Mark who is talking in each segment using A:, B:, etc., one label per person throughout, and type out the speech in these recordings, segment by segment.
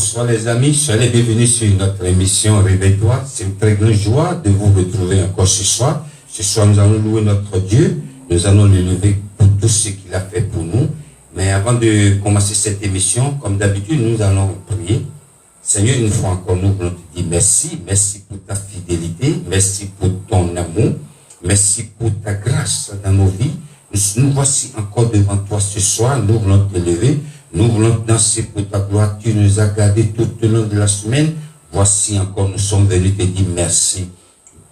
A: Bonsoir les amis, soyez les bienvenus sur notre émission Réveille-toi. C'est une très grande joie de vous retrouver encore ce soir. Ce soir, nous allons louer notre Dieu. Nous allons le lever pour tout ce qu'il a fait pour nous. Mais avant de commencer cette émission, comme d'habitude, nous allons prier. Seigneur, une fois encore, nous voulons te dire merci. Merci pour ta fidélité. Merci pour ton amour. Merci pour ta grâce dans nos vies. Nous voici encore devant toi ce soir. Nous voulons te lever. Nous voulons danser pour ta gloire. Tu nous as gardés tout au long de la semaine. Voici encore, nous sommes venus te dire merci.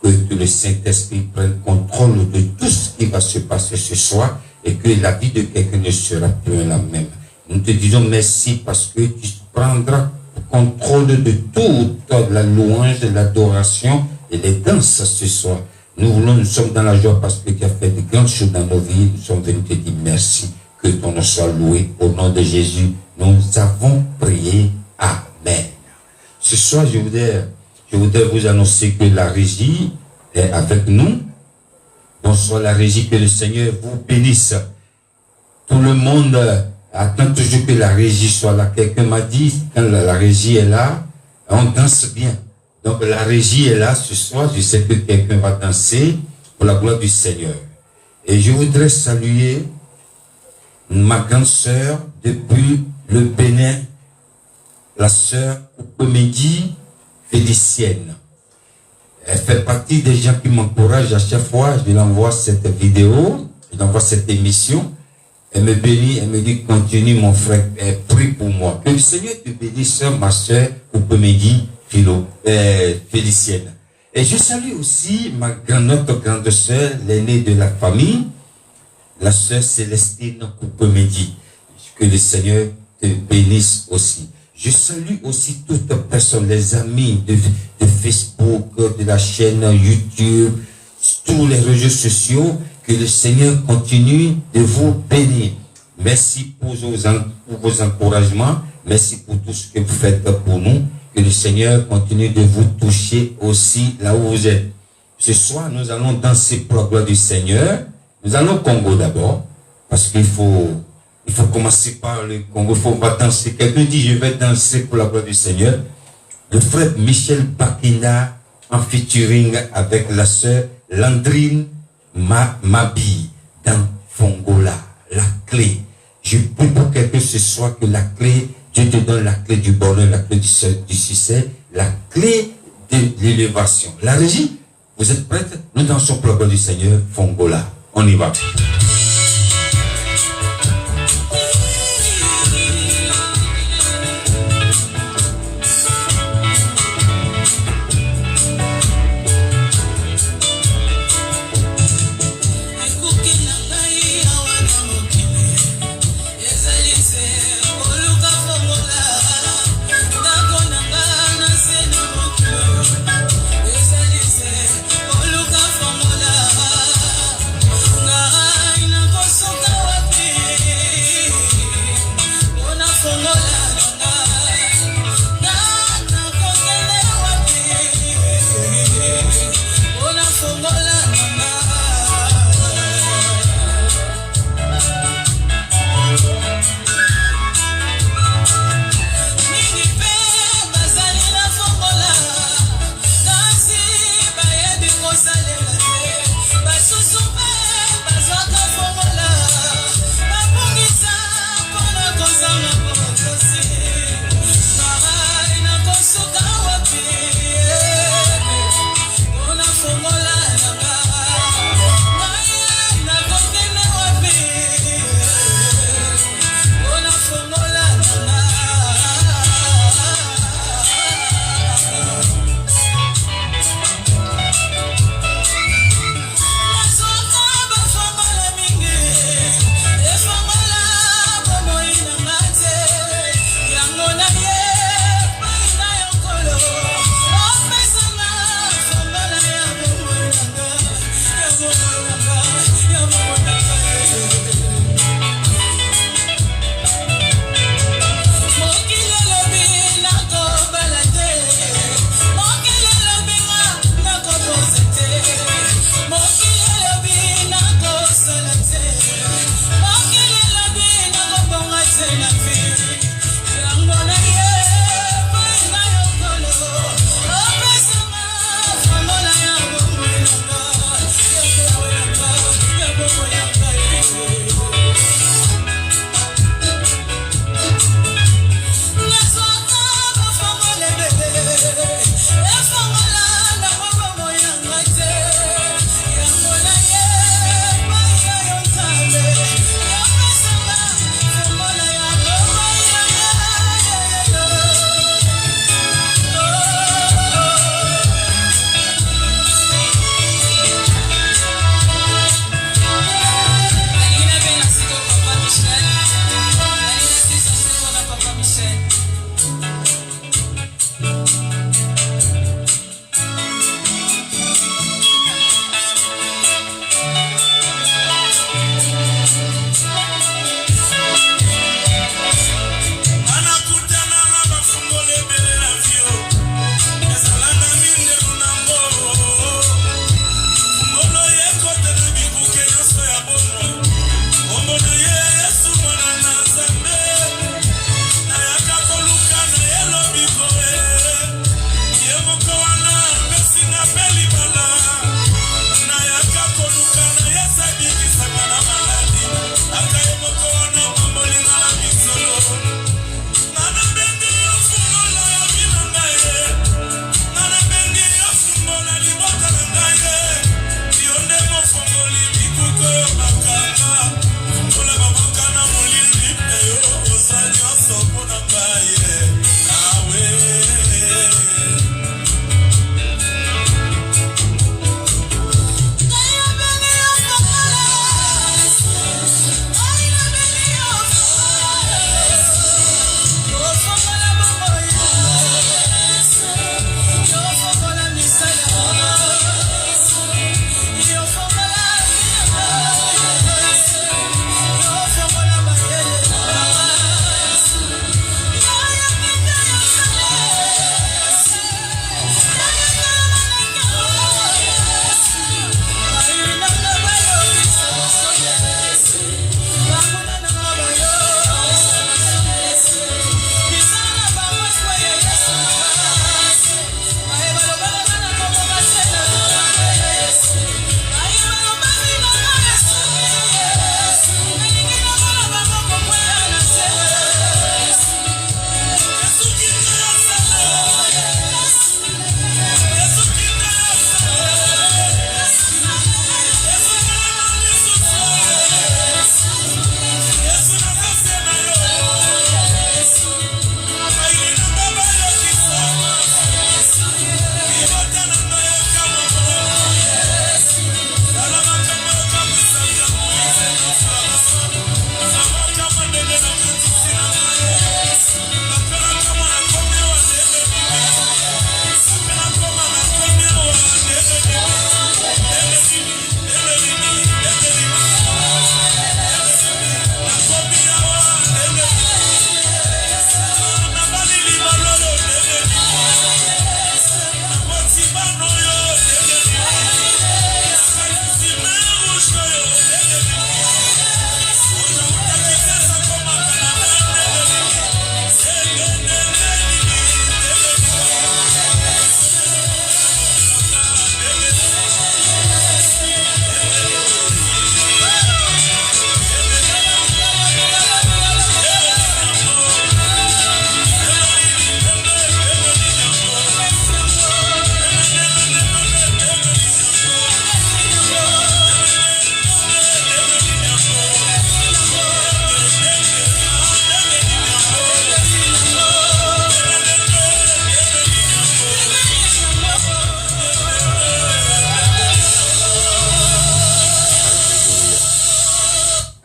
A: Que le Saint-Esprit prenne contrôle de tout ce qui va se passer ce soir et que la vie de quelqu'un ne sera plus la même. Nous te disons merci parce que tu prendras contrôle de toute la louange, l'adoration et les danses ce soir. Nous sommes dans la joie parce que tu as fait de grandes choses dans nos vies. Nous sommes venus te dire merci. Que ton nom soit loué au nom de Jésus. Nous avons prié. Amen. Ce soir, je voudrais vous annoncer que la régie est avec nous. Bonsoir la régie, que le Seigneur vous bénisse. Tout le monde attend toujours que la régie soit là. Quelqu'un m'a dit, quand la régie est là, on danse bien. Donc la régie est là ce soir. Je sais que quelqu'un va danser pour la gloire du Seigneur. Et je voudrais saluer ma grande sœur depuis le Bénin, la sœur Comédie Félicienne. Elle fait partie des gens qui m'encouragent à chaque fois. Je lui envoie cette vidéo, je lui envoie cette émission. Elle me bénit, elle me dit continue mon frère, elle prie pour moi. Que le Seigneur te bénisse, ma sœur Comédie Félicienne. Et je salue aussi notre grande sœur, l'aînée de la famille, la sœur Célestine Coupemedi. Que le Seigneur te bénisse aussi. Je salue aussi toutes les personnes, les amis de Facebook, de la chaîne YouTube, tous les réseaux sociaux. Que le Seigneur continue de vous bénir. Merci pour vos encouragements. Merci pour tout ce que vous faites pour nous. Que le Seigneur continue de vous toucher aussi là où vous êtes. Ce soir, nous allons danser pour la gloire du Seigneur. Nous allons au Congo d'abord, parce qu'il faut commencer par le Congo. Il faut pas danser. Quelqu'un dit, je vais danser pour la gloire du Seigneur. Le frère Michel Bakina, en featuring avec la sœur Landrine Mabi, dans Fongola, la clé. Je prie pour quelqu'un ce soir que la clé, Dieu te donne la clé du bonheur, la clé du succès, la clé de l'élévation. La régie, vous êtes prêtes? Nous dansons pour la gloire du Seigneur, Fongola. On y va.
B: Yes.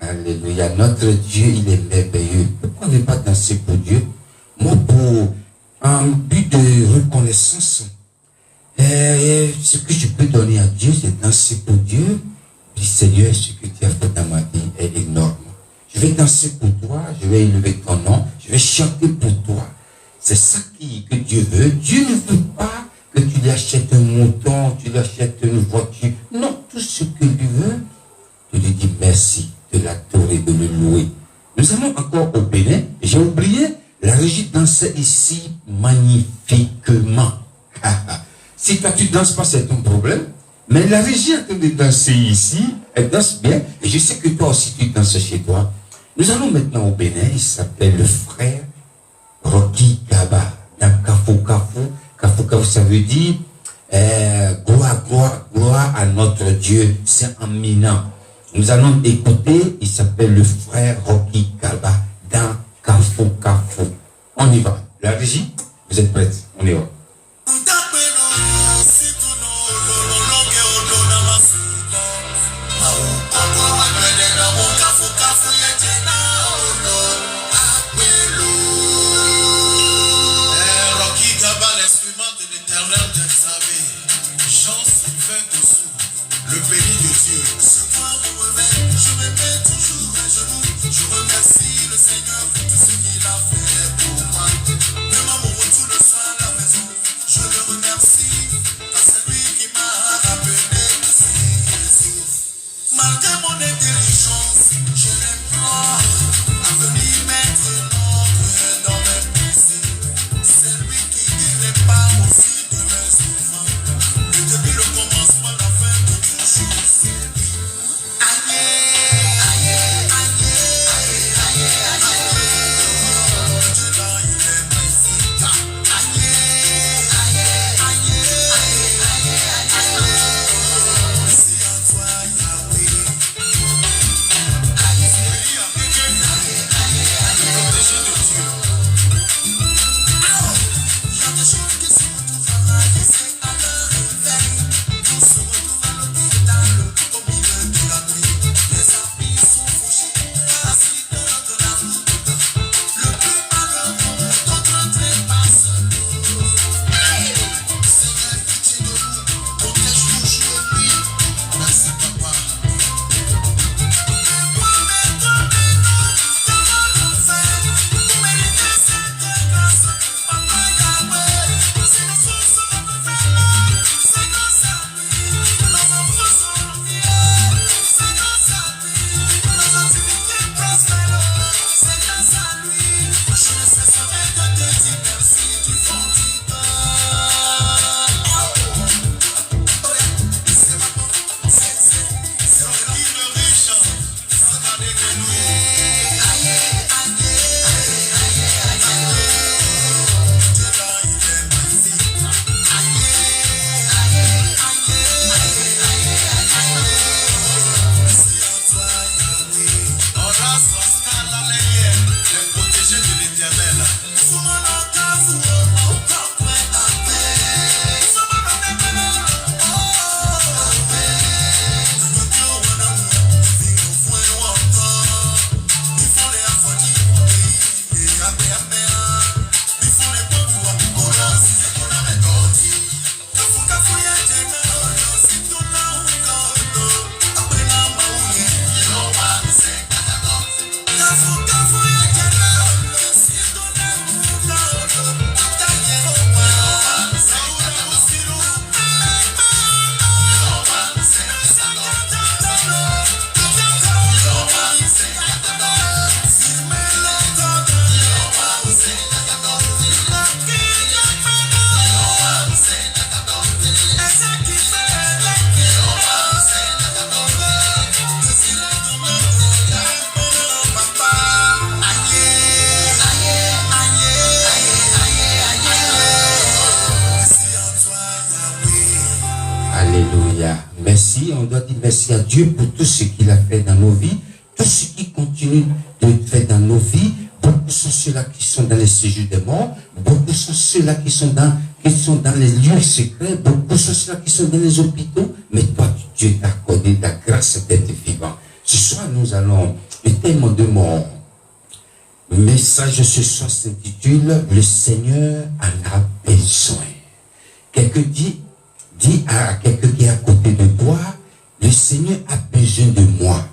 A: Alléluia. Notre Dieu, il est merveilleux. Pourquoi ne pas danser pour Dieu? Moi, pour un but de reconnaissance, ce que je peux donner à Dieu, c'est danser pour Dieu. Puis Seigneur, ce que tu as fait dans ma vie est énorme. Je vais danser pour toi, je vais élever ton nom, je vais chanter pour toi. C'est ça que Dieu veut. Dieu ne veut pas que tu lui achètes un mouton, tu lui achètes une voiture. Non, tout ce que lui veut, tu lui dis merci, de l'adorer, de le louer. Nous allons encore au Bénin. J'ai oublié, la régie dansait ici magnifiquement. Si toi tu danses pas, c'est ton problème. Mais la régie est en train de danser ici, elle danse bien. Et je sais que toi aussi tu danses chez toi. Nous allons maintenant au Bénin. Il s'appelle le frère Rocky Kaba. Dans Kafou Kafou. Kafou Kafou, ça veut dire gloire, gloire, gloire à notre Dieu. C'est eminent. Nous allons écouter, il s'appelle le frère Rocky Kaba dans Kafou Kafou. On y va. La régie, vous êtes prêts? On y va.
B: Le béni de Dieu. Ce soir, mon réveil, je me mets toujours à genoux. Je remercie le Seigneur pour tout ce qu'il a fait pour moi. Vraiment, mon retour le soir à la maison.
A: merci, on doit dire merci à Dieu pour tout ce qu'il a fait dans nos vies, tout ce qu'il continue de faire dans nos vies. Beaucoup sont ceux-là qui sont dans les séjours des morts, beaucoup sont ceux-là qui sont dans les lieux secrets, beaucoup sont ceux-là qui sont dans les hôpitaux, mais toi, Dieu t'a accordé la grâce d'être vivant. Ce soir, nous allons, le thème de mon message ce soir s'intitule « Le Seigneur en a besoin ». Quelqu'un dit à quelqu'un qui est à côté de toi, le Seigneur a besoin de moi.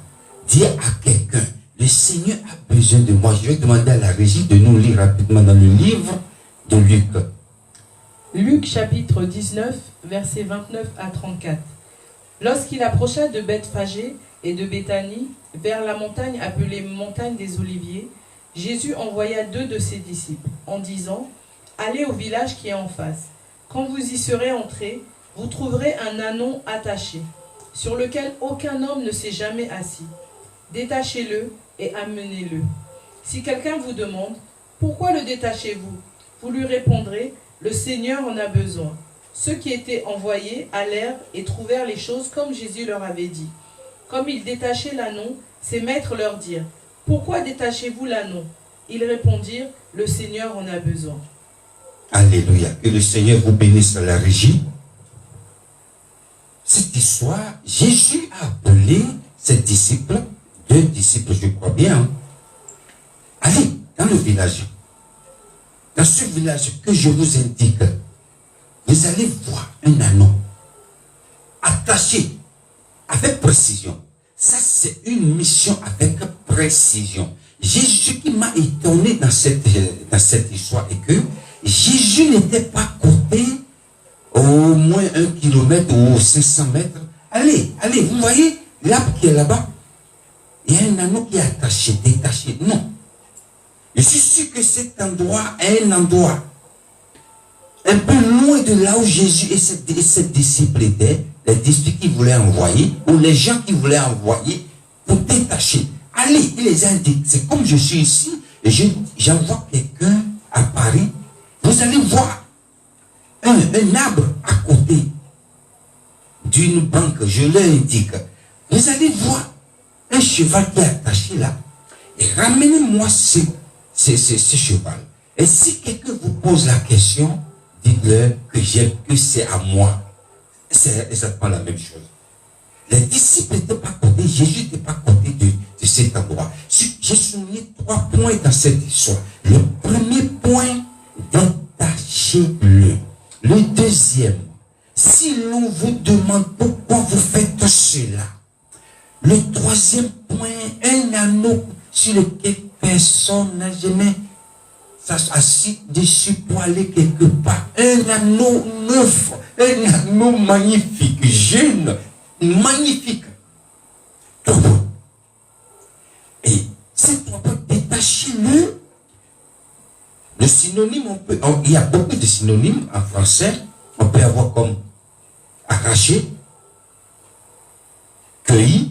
A: Dis à quelqu'un, le Seigneur a besoin de moi. Je vais demander à la régie de nous lire rapidement dans le livre de Luc.
C: Luc chapitre 19, versets 29 à 34. Lorsqu'il approcha de Bethphagée et de Béthanie, vers la montagne appelée montagne des Oliviers, Jésus envoya 2 de ses disciples, en disant, « Allez au village qui est en face. Quand vous y serez entrés, vous trouverez un ânon attaché, sur lequel aucun homme ne s'est jamais assis. Détachez-le et amenez-le. Si quelqu'un vous demande, « Pourquoi le détachez-vous » vous lui répondrez, « Le Seigneur en a besoin. » Ceux qui étaient envoyés allèrent et trouvèrent les choses comme Jésus leur avait dit. Comme ils détachaient l'ânon, ses maîtres leur dirent, « Pourquoi détachez-vous l'ânon » Ils répondirent, « Le Seigneur en a besoin. »
A: Alléluia. Que le Seigneur vous bénisse à la régie. Cette histoire, Jésus a appelé ses disciples, 2 disciples, je crois bien. Allez dans le village. Dans ce village que je vous indique, vous allez voir un ânon attaché avec précision. Ça, c'est une mission avec précision. Jésus qui m'a étonné dans cette histoire est que Jésus n'était pas coupé au moins 1 kilomètre ou 500 mètres. Allez, vous voyez l'arbre qui est là-bas? Il y a un anneau qui est attaché, détaché. Non. Je suis sûr que cet endroit est un endroit un peu loin de là où Jésus et ses disciples étaient, les disciples qu'il voulait envoyer, ou les gens qu'il voulait envoyer pour détacher. Allez, il les a dit, c'est comme je suis ici, et j'envoie quelqu'un à Paris, vous allez voir un arbre à côté d'une banque, je l'indique. Vous allez voir un cheval qui est attaché là, et ramenez-moi ce cheval. Et si quelqu'un vous pose la question, dites-leur que c'est à moi. C'est exactement la même chose. Les disciples n'étaient pas côté, Jésus n'était pas côté de cet endroit. J'ai souligné 3 points dans cette histoire. Le premier point, détachez-le. Le deuxième, si l'on vous demande pourquoi vous faites cela. Le troisième point, un anneau sur lequel personne n'a jamais assis dessus pour aller quelque part. Un anneau neuf, un anneau magnifique, jeune, magnifique. Trop beau. Et c'est pour détacher le synonyme, il y a beaucoup de synonymes en français. On peut avoir comme arracher, cueillir,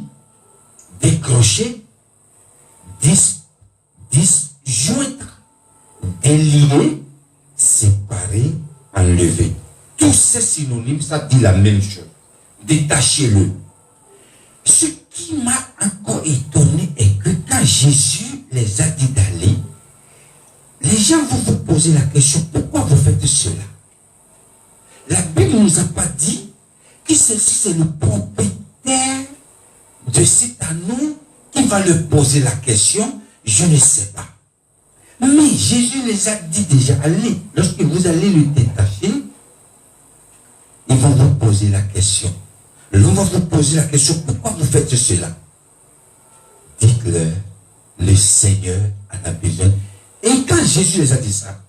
A: décrocher, disjoindre, délier, séparer, enlever. Tous ces synonymes, ça dit la même chose. Détachez-le. Ce qui m'a encore étonné est que quand Jésus les a dit d'aller, les gens vont vous poser la question, pourquoi vous faites cela? La Bible ne nous a pas dit que c'est le propriétaire de cet anneau qui va leur poser la question, je ne sais pas. Mais Jésus les a dit déjà, allez, lorsque vous allez le détacher, ils vont vous poser la question. L'on va vous poser la question, pourquoi vous faites cela? Dites-leur, le Seigneur en a besoin. Et quand Jésus les a dit ça,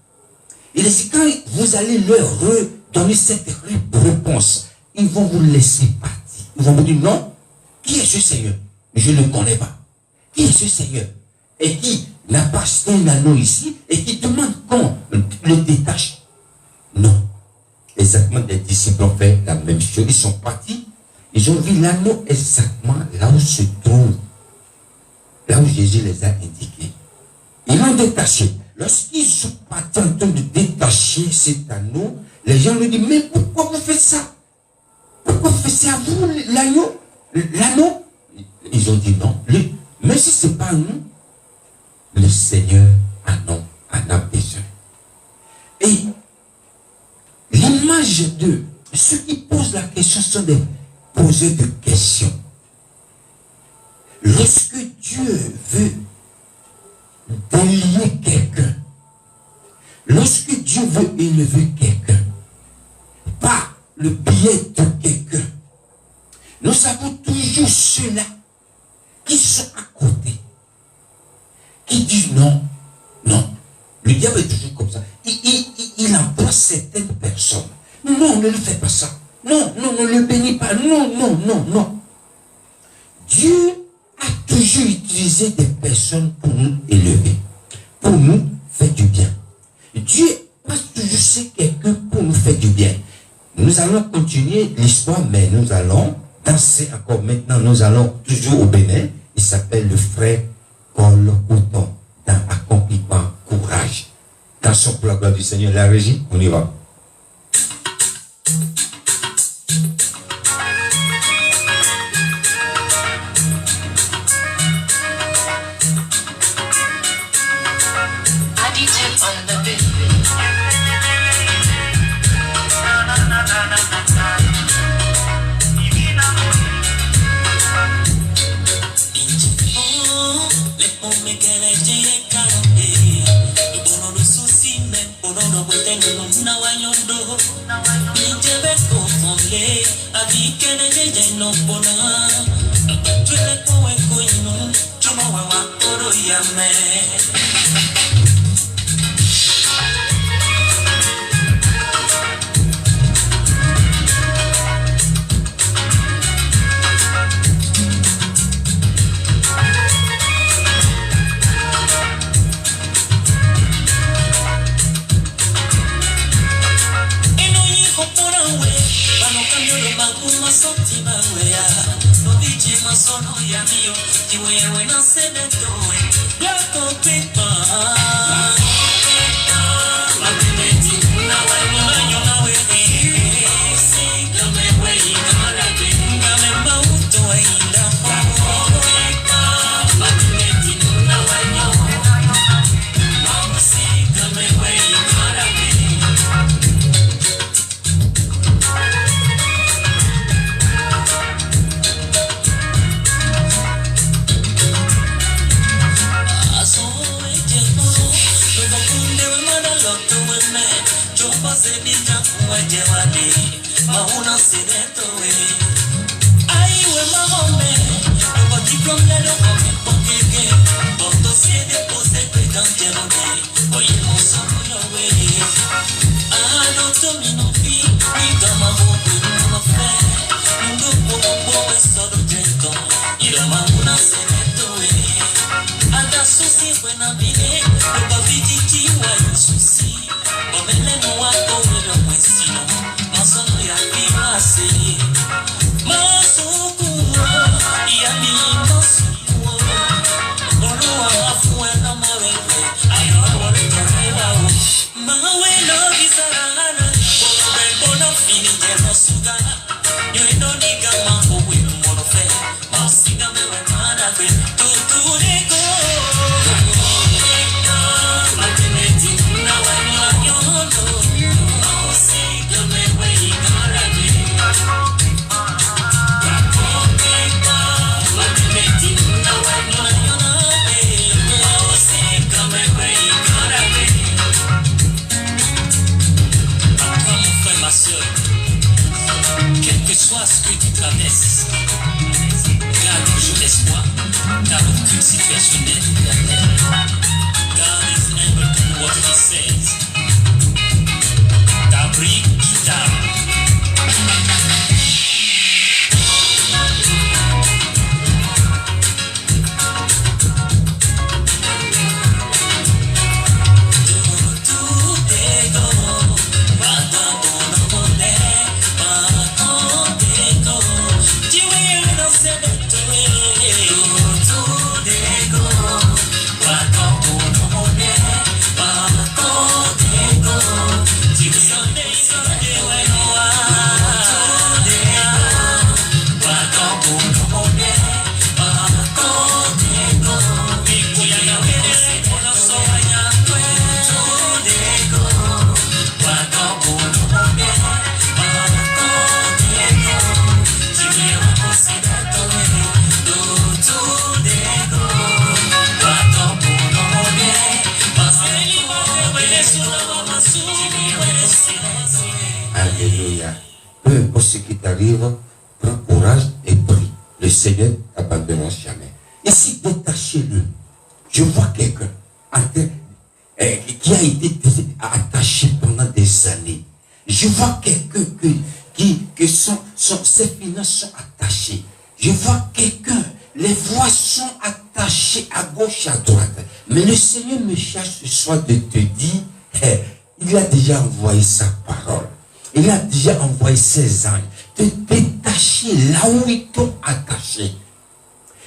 A: il a dit, quand vous allez leur donner cette réponse, ils vont vous laisser partir. Ils vont vous dire, non, qui est ce Seigneur? Je ne le connais pas. Qui est ce Seigneur? Et qui n'a pas un anneau ici et qui demande qu'on le détache? Non. Exactement, les disciples ont fait la même chose. Ils sont partis. Ils ont vu l'anneau exactement là où se trouve. Là où Jésus les a indiqués. Ils l'ont détaché. Lorsqu'ils sont partis en train de détacher cet anneau, les gens lui disent, mais pourquoi vous faites ça? Prophète, c'est à vous l'agneau? L'anneau? Ils ont dit non. Mais si ce n'est pas nous, le Seigneur en a besoin. Et l'image de ceux qui posent la question sont des poseurs de questions. Lorsque Dieu veut délier quelqu'un, lorsque Dieu veut élever quelqu'un, par le biais de quelqu'un, nous avons toujours ceux-là qui sont à côté, qui disent non, non. Le diable est toujours comme ça. Il emploie certaines personnes. Non, ne le fais pas ça. Non, non, ne le bénis pas. Non, non, non, non. Dieu a toujours utilisé des personnes pour nous élever, pour nous faire du bien. Dieu passe toujours chez quelqu'un pour nous faire du bien. Nous allons continuer l'histoire, mais nous allons danser encore maintenant. Nous allons toujours au Bénin. Il s'appelle le frère Col Couton dans Accomplissement Courage. Dansons pour la gloire du Seigneur. La régie, on y va.
D: Well,
A: Alléluia. Peu importe ce qui t'arrive, prends courage et prie. Le Seigneur t'abandonnera jamais. Et si détachez-le, je vois quelqu'un qui a été attaché pendant des années. Je vois quelqu'un que ses finances sont attachées. Je vois quelqu'un, les voix sont attachées à gauche, à droite. Mais le Seigneur me cherche ce soir de te dire, il a déjà envoyé sa parole. Il a déjà envoyé ses anges. Te détacher là où ils t'ont attaché.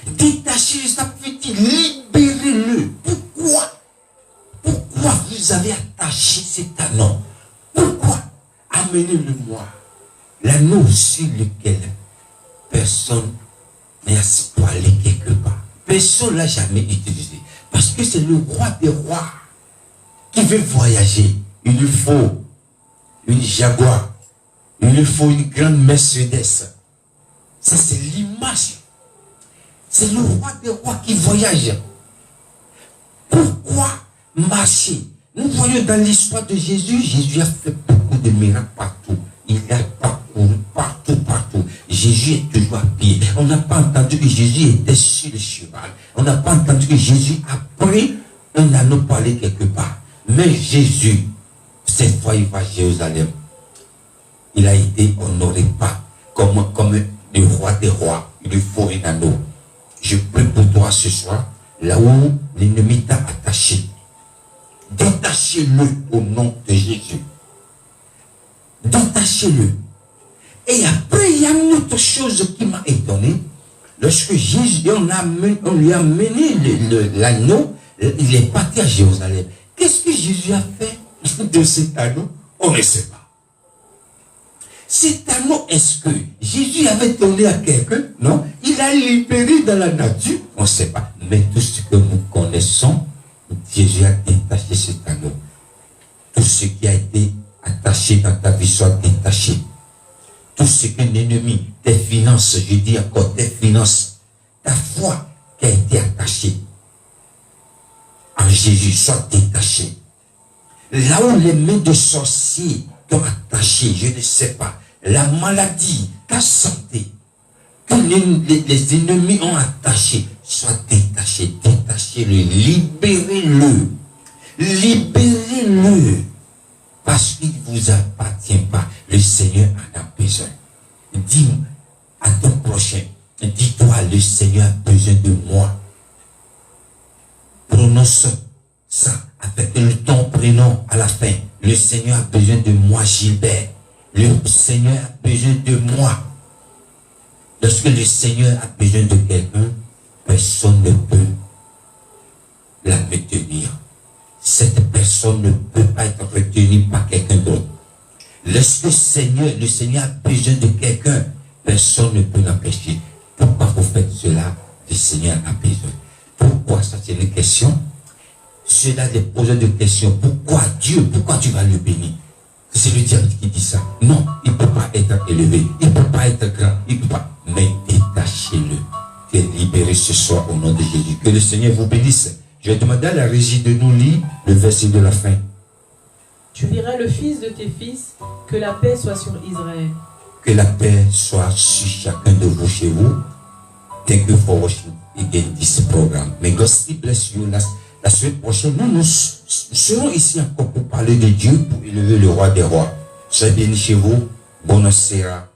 A: Détacher, ça veut dire libérez-le. Pourquoi? Pourquoi vous avez attaché cet anneau? Pourquoi? Amenez-le-moi. L'anneau sur lequel personne n'a spoilé quelque part. Personne ne l'a jamais utilisé. Parce que c'est le roi des rois qui veut voyager. Il lui faut une Jaguar. Il lui faut une grande Mercedes. Ça, c'est l'image. C'est le roi des rois qui voyage. Pourquoi marcher? Nous voyons dans l'histoire de Jésus, Jésus a fait beaucoup de miracles partout. Il a parcouru partout. Jésus est toujours à pied. On n'a pas entendu que Jésus était sur le cheval. On n'a pas entendu que Jésus a pris un anneau pour aller quelque part. Mais Jésus, cette fois, il va à Jérusalem. Il a été honoré pas comme le roi des rois. Il lui faut un anneau. Je prie pour toi ce soir, là où l'ennemi t'a attaché. Détachez-le au nom de Jésus. Détachez-le. Et après, il y a une autre chose qui m'a étonné. Lorsque Jésus, on lui a mené l'anneau, il est parti à Jérusalem. Qu'est-ce que Jésus a fait de cet anneau? On ne sait pas. Cet anneau, est-ce que Jésus avait donné à quelqu'un? Non. Il a libéré dans la nature? On ne sait pas. Mais tout ce que nous connaissons, Jésus a détaché cet anneau. Tout ce qui a été attaché dans ta vie soit détaché. Tout ce que l'ennemi, tes finances, je dis encore tes finances, ta foi qui a été attachée en Jésus soit détachée. Là où les mains de sorciers t'ont attaché, je ne sais pas, la maladie, ta santé, que les ennemis ont attaché, soit détaché, détachez-le, libérez-le, libérez-le, parce qu'il ne vous appartient pas. Le Seigneur en a besoin. Dis à ton prochain, dis-toi, le Seigneur a besoin de moi. Prononce ça avec ton prénom à la fin. Le Seigneur a besoin de moi, Gilbert. Le Seigneur a besoin de moi. Lorsque le Seigneur a besoin de quelqu'un, personne ne peut la retenir. Cette personne ne peut pas être retenue par quelqu'un d'autre. Lorsque le Seigneur a besoin de quelqu'un, personne ne peut l'empêcher. Pourquoi vous faites cela? Le Seigneur a besoin. Pourquoi? Ça, c'est une question. Cela les pose des questions. Pourquoi Dieu? Pourquoi tu vas le bénir? C'est le diable qui dit ça. Non, il ne peut pas être élevé. Il ne peut pas être grand. Il ne peut pas. Mais détachez-le. Tu es libéré ce soir au nom de Jésus. Que le Seigneur vous bénisse. Je vais demander à la régie de nous lire le verset de la fin.
C: Tu verras le fils de tes fils, que la paix soit sur Israël.
A: Que la paix soit sur chacun de vous chez vous. Thank you for watching again this program. May God still bless you. La semaine prochaine, nous serons ici encore pour parler de Dieu, pour élever le roi des rois. Soyez bénis chez vous. Bonne sera.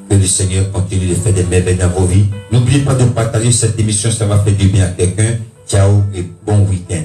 A: Que le Seigneur continue de faire des merveilles dans vos vies. N'oubliez pas de partager cette émission, ça va faire du bien à quelqu'un. Ciao et bon week-end.